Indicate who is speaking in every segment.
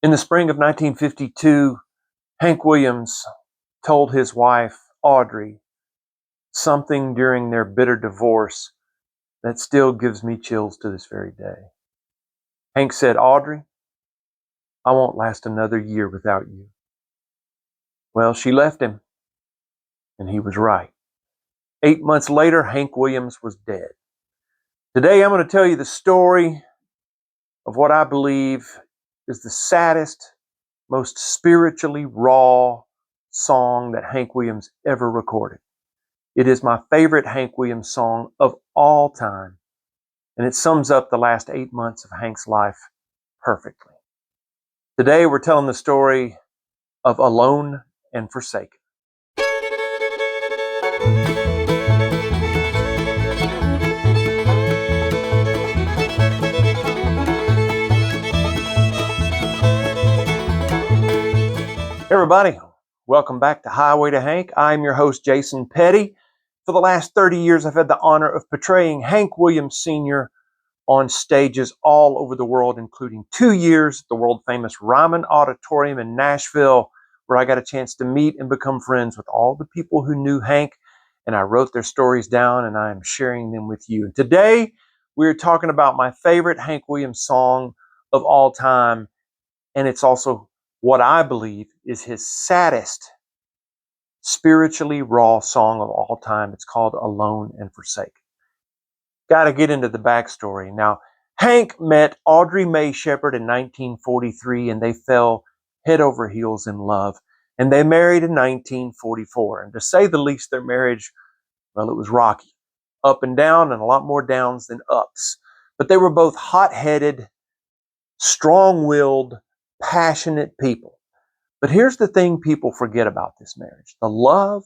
Speaker 1: In the spring of 1952, Hank Williams told his wife, Audrey, something during their bitter divorce that still gives me chills to this very day. Hank said, Audrey, I won't last another year without you. Well, she left him, and he was right. 8 months later, Hank Williams was dead. Today, I'm going to tell you the story of what I believe is the saddest, most spiritually raw song that Hank Williams ever recorded. It is my favorite Hank Williams song of all time, and it sums up the last 8 months of Hank's life perfectly. Today, we're telling the story of Alone and Forsaken. Hey everybody, welcome back to Highway to Hank. I'm your host, Jason Petty. For the last 30 years, I've had the honor of portraying Hank Williams Sr. on stages all over the world, including 2 years at the world-famous Ryman Auditorium in Nashville, where I got a chance to meet and become friends with all the people who knew Hank, and I wrote their stories down, and I am sharing them with you. And today, we're talking about my favorite Hank Williams song of all time, and it's also what I believe is his saddest, spiritually raw song of all time. It's called Alone and Forsaken. Got to get into the backstory. Now, Hank met Audrey Mae Shepherd in 1943, and they fell head over heels in love. And they married in 1944. And to say the least, their marriage, well, it was rocky. Up and down, and a lot more downs than ups. But they were both hot-headed, strong-willed, passionate people. But here's the thing people forget about this marriage. The love,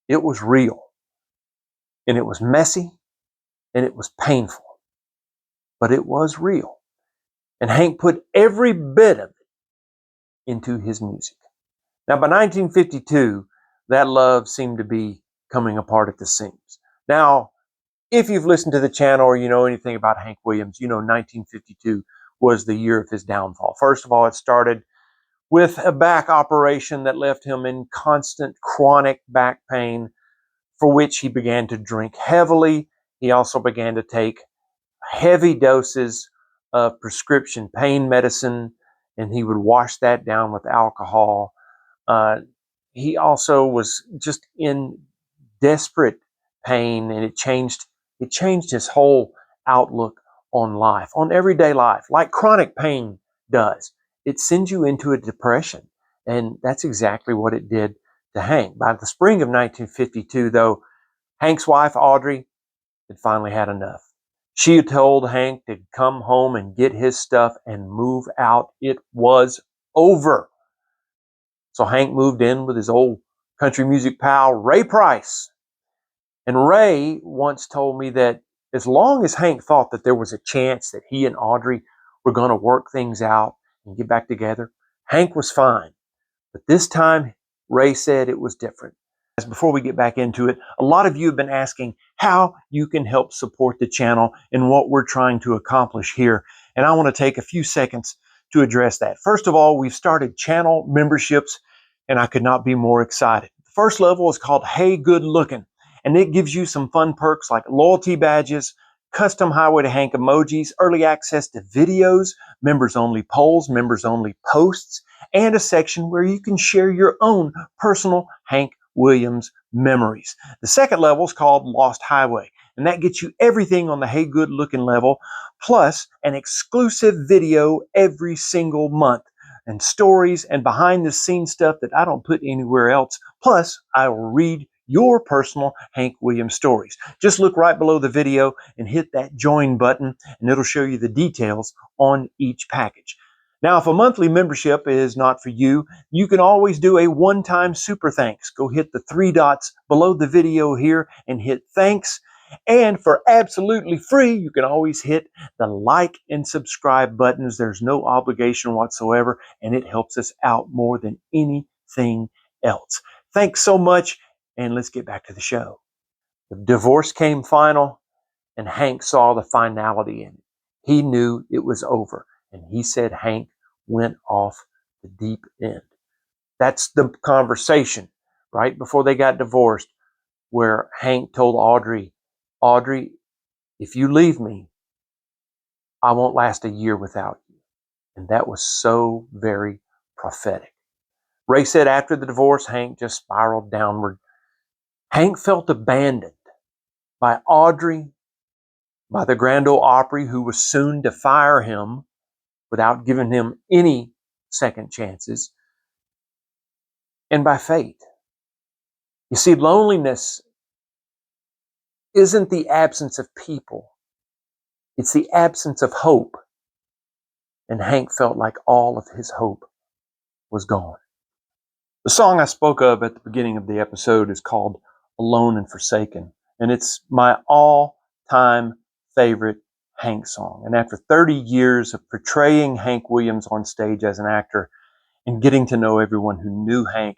Speaker 1: it was real. And it was messy. And it was painful. But it was real. And Hank put every bit of it into his music. Now, by 1952, that love seemed to be coming apart at the seams. Now, if you've listened to the channel or you know anything about Hank Williams, you know 1952 was the year of his downfall. First of all, it started with a back operation that left him in constant chronic back pain, for which he began to drink heavily. He also began to take heavy doses of prescription pain medicine, and he would wash that down with alcohol. He also was just in desperate pain, and it changed his whole outlook on life, on everyday life, like chronic pain does. It sends you into a depression, and that's exactly what it did to Hank. By the spring of 1952, though, Hank's wife, Audrey, had finally had enough. She had told Hank to come home and get his stuff and move out. It was over. So Hank moved in with his old country music pal, Ray Price. And Ray once told me that as long as Hank thought that there was a chance that he and Audrey were going to work things out and get back together, Hank was fine. But this time, Ray said it was different. Before we get back into it, a lot of you have been asking how you can help support the channel and what we're trying to accomplish here. And I want to take a few seconds to address that. First of all, we've started channel memberships, and I could not be more excited. The first level is called Hey Good Looking, and it gives you some fun perks like loyalty badges, custom Highway to Hank emojis, early access to videos, members-only polls, members-only posts, and a section where you can share your own personal Hank Williams memories. The second level is called Lost Highway, and that gets you everything on the Hey Good Looking level, plus an exclusive video every single month, and stories and behind-the-scenes stuff that I don't put anywhere else. Plus, I will read your personal Hank Williams stories. Just look right below the video and hit that join button, and it'll show you the details on each package. Now, if a monthly membership is not for you, you can always do a one-time super thanks. Go hit the 3 dots below the video here and hit thanks. And for absolutely free, you can always hit the like and subscribe buttons. There's no obligation whatsoever, and it helps us out more than anything else. Thanks so much, and let's get back to the show. The divorce came final, and Hank saw the finality in it. He knew it was over. And he said Hank went off the deep end. That's the conversation right before they got divorced, where Hank told Audrey, Audrey, if you leave me, I won't last a year without you. And that was so very prophetic. Ray said after the divorce, Hank just spiraled downward. Hank felt abandoned by Audrey, by the Grand Ole Opry, who was soon to fire him without giving him any second chances, and by fate. You see, loneliness isn't the absence of people, it's the absence of hope. And Hank felt like all of his hope was gone. The song I spoke of at the beginning of the episode is called Alone and Forsaken, and it's my all-time favorite Hank song. And after 30 years of portraying Hank Williams on stage as an actor and getting to know everyone who knew Hank,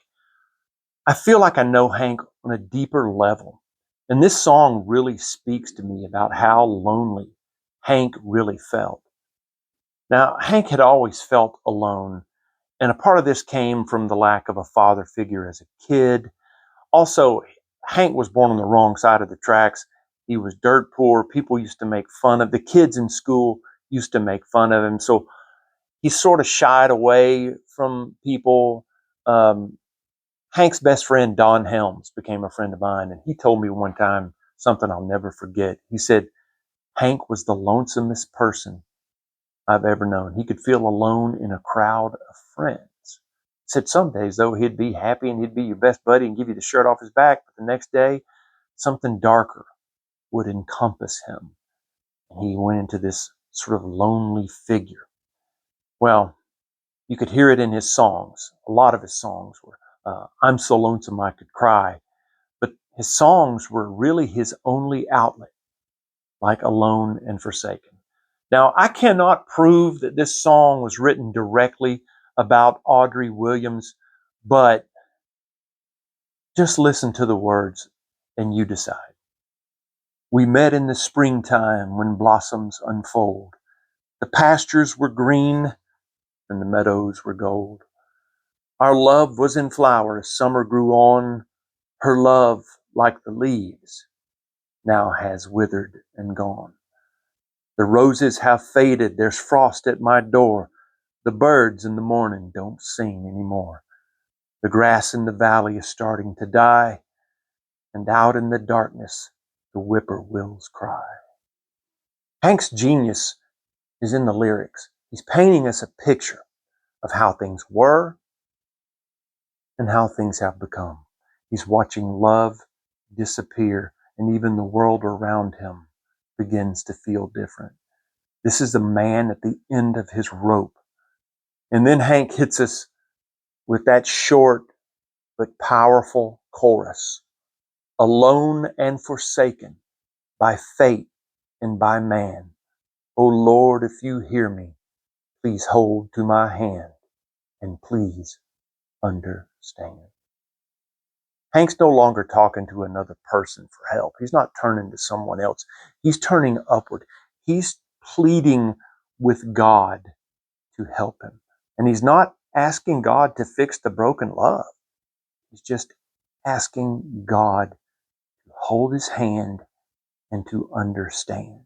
Speaker 1: I feel like I know Hank on a deeper level. And this song really speaks to me about how lonely Hank really felt. Now, Hank had always felt alone, and a part of this came from the lack of a father figure as a kid. Also, Hank was born on the wrong side of the tracks. He was dirt poor. People used to make fun of the kids in school, used to make fun of him. So he sort of shied away from people. Hank's best friend, Don Helms, became a friend of mine, and he told me one time something I'll never forget. He said, Hank was the lonesomest person I've ever known. He could feel alone in a crowd of friends. He said some days, though, he'd be happy and he'd be your best buddy and give you the shirt off his back, but the next day, something darker would encompass him. And he went into this sort of lonely figure. Well, you could hear it in his songs. A lot of his songs were, I'm so lonesome I could cry. But his songs were really his only outlet, like Alone and Forsaken. Now, I cannot prove that this song was written directly about Audrey Williams, but just listen to the words and you decide. We met in the springtime when blossoms unfold. The pastures were green and the meadows were gold. Our love was in flower as summer grew on. Her love, like the leaves, now has withered and gone. The roses have faded, there's frost at my door. The birds in the morning don't sing anymore. The grass in the valley is starting to die, and out in the darkness, the whippoorwills cry. Hank's genius is in the lyrics. He's painting us a picture of how things were and how things have become. He's watching love disappear, and even the world around him begins to feel different. This is a man at the end of his rope. And then Hank hits us with that short but powerful chorus. Alone and forsaken by fate and by man. O Lord, if you hear me, please hold to my hand and please understand. Hank's no longer talking to another person for help. He's not turning to someone else. He's turning upward. He's pleading with God to help him. And he's not asking God to fix the broken love. He's just asking God to hold his hand and to understand.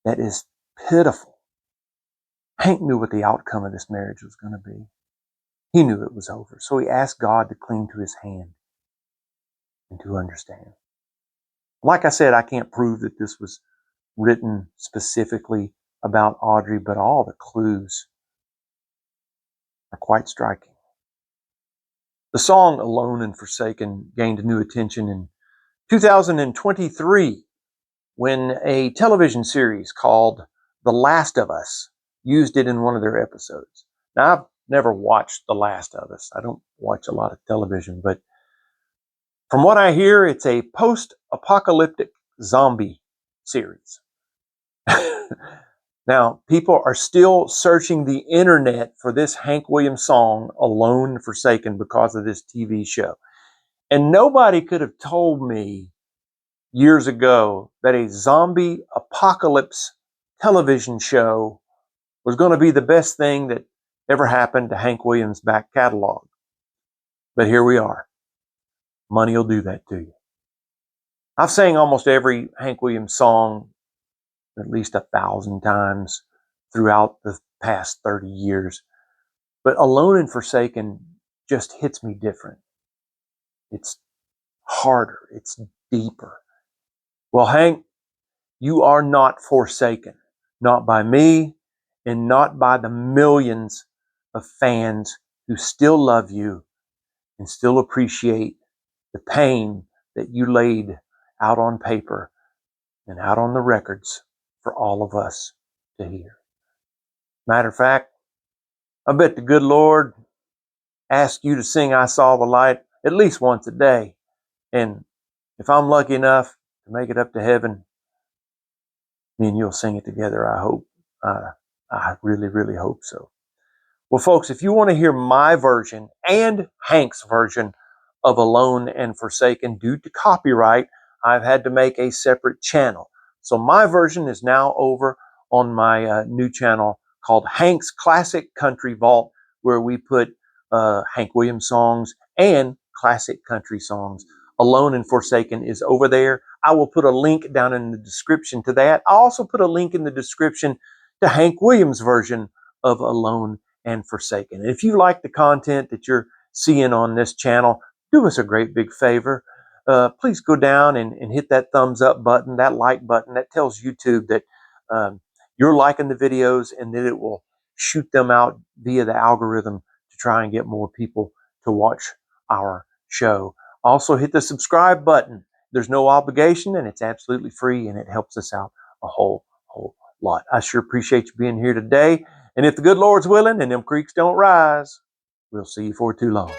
Speaker 1: That is pitiful. Hank knew what the outcome of this marriage was going to be. He knew it was over. So he asked God to cling to his hand and to understand. Like I said, I can't prove that this was written specifically about Audrey, but all the clues are quite striking. The song Alone and Forsaken gained new attention in 2023 when a television series called The Last of Us used it in one of their episodes. Now, I've never watched The Last of Us. I don't watch a lot of television, but from what I hear, it's a post-apocalyptic zombie series. Now, people are still searching the internet for this Hank Williams song, Alone and Forsaken, because of this TV show. And nobody could have told me years ago that a zombie apocalypse television show was going to be the best thing that ever happened to Hank Williams' back catalog. But here we are. Money will do that to you. I've sang almost every Hank Williams song at least 1,000 times throughout the past 30 years. But Alone and Forsaken just hits me different. It's harder. It's deeper. Well, Hank, you are not forsaken. Not by me and not by the millions of fans who still love you and still appreciate the pain that you laid out on paper and out on the records for all of us to hear. Matter of fact, I bet the good Lord asked you to sing I Saw the Light at least once a day. And if I'm lucky enough to make it up to heaven, me and you'll sing it together, I hope. I really, really hope so. Well, folks, if you want to hear my version and Hank's version of Alone and Forsaken, due to copyright, I've had to make a separate channel. So my version is now over on my new channel called Hank's Classic Country Vault, where we put Hank Williams songs and classic country songs. Alone and Forsaken is over there. I will put a link down in the description to that. I'll also put a link in the description to Hank Williams' version of Alone and Forsaken. And if you like the content that you're seeing on this channel, do us a great big favor. Please go down and hit that thumbs up button, that like button. That tells YouTube that you're liking the videos, and then it will shoot them out via the algorithm to try and get more people to watch our show. Also, hit the subscribe button. There's no obligation, and it's absolutely free, and it helps us out a whole lot. I sure appreciate you being here today. And if the good Lord's willing and them creeks don't rise, we'll see you for too long.